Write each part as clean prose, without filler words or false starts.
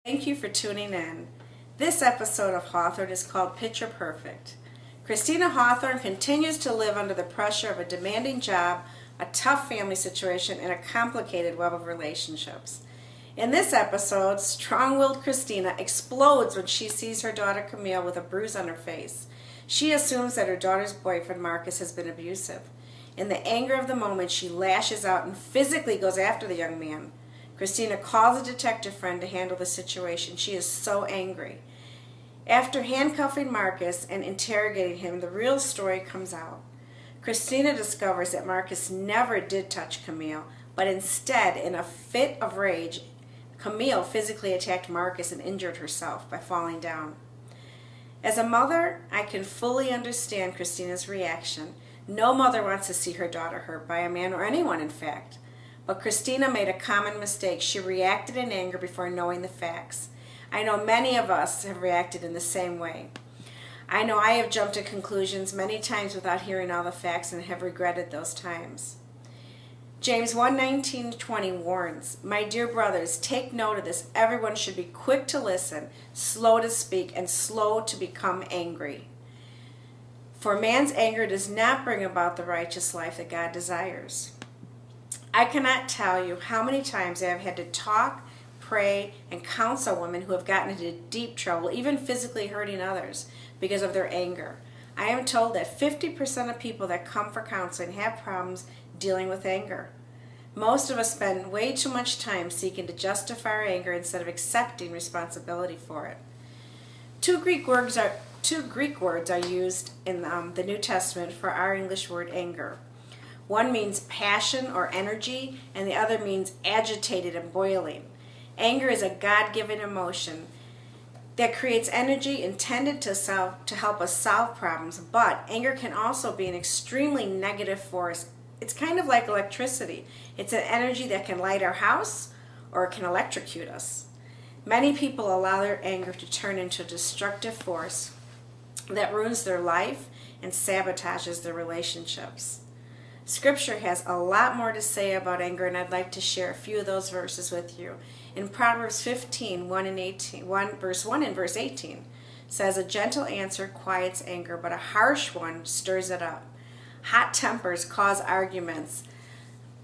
Thank you for tuning in. This episode of HawthoRNe is called Picture Perfect. Christina HawthoRNe continues to live under the pressure of a demanding job, a tough family situation, and a complicated web of relationships. In this episode, strong-willed Christina explodes when she sees her daughter Camille with a bruise on her face. She assumes that her daughter's boyfriend Marcus has been abusive. In the anger of the moment, she lashes out and physically goes after the young man. Christina calls a detective friend to handle the situation. She is so angry. After handcuffing Marcus and interrogating him, the real story comes out. Christina discovers that Marcus never did touch Camille, but instead, in a fit of rage, Camille physically attacked Marcus and injured herself by falling down. As a mother, I can fully understand Christina's reaction. No mother wants to see her daughter hurt by a man, or anyone in fact. But Christina made a common mistake. She reacted in anger before knowing the facts. I know many of us have reacted in the same way. I know I have jumped to conclusions many times without hearing all the facts and have regretted those times. James 1:19-20 warns, "My dear brothers, take note of this. Everyone should be quick to listen, slow to speak, and slow to become angry. For man's anger does not bring about the righteous life that God desires." I cannot tell you how many times I have had to talk, pray, and counsel women who have gotten into deep trouble, even physically hurting others, because of their anger. I am told that 50% of people that come for counseling have problems dealing with anger. Most of us spend way too much time seeking to justify our anger instead of accepting responsibility for it. Two Greek words are used in the New Testament for our English word anger. One means passion or energy, and the other means agitated and boiling. Anger is a God-given emotion that creates energy intended to help us solve problems, but anger can also be an extremely negative force. It's kind of like electricity. It's an energy that can light our house or it can electrocute us. Many people allow their anger to turn into a destructive force that ruins their life and sabotages their relationships. Scripture has a lot more to say about anger, and I'd like to share a few of those verses with you. In Proverbs 15, verse 1 and verse 18, says, "A gentle answer quiets anger, but a harsh one stirs it up. Hot tempers cause arguments,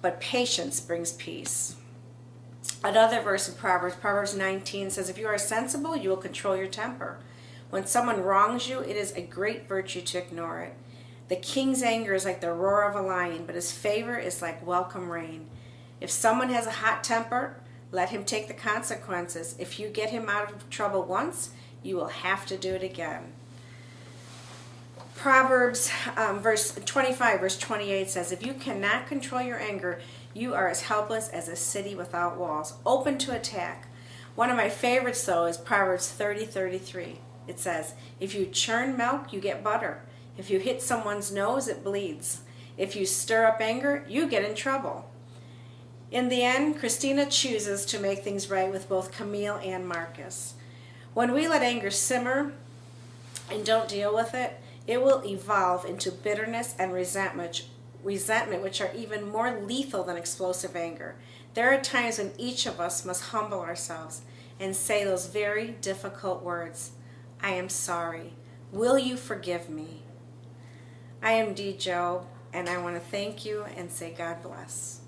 but patience brings peace." Another verse in Proverbs 19 says, "If you are sensible, you will control your temper. When someone wrongs you, it is a great virtue to ignore it. The king's anger is like the roar of a lion, but his favor is like welcome rain. If someone has a hot temper, let him take the consequences. If you get him out of trouble once, you will have to do it again." Proverbs verse 25, verse 28 says, "If you cannot control your anger, you are as helpless as a city without walls, open to attack." One of my favorites, though, is Proverbs 30:33. It says, "If you churn milk, you get butter. If you hit someone's nose, it bleeds. If you stir up anger, you get in trouble." In the end, Christina chooses to make things right with both Camille and Marcus. When we let anger simmer and don't deal with it, it will evolve into bitterness and resentment, which are even more lethal than explosive anger. There are times when each of us must humble ourselves and say those very difficult words, "I am sorry. Will you forgive me?" I am Jobe, and I want to thank you and say God bless.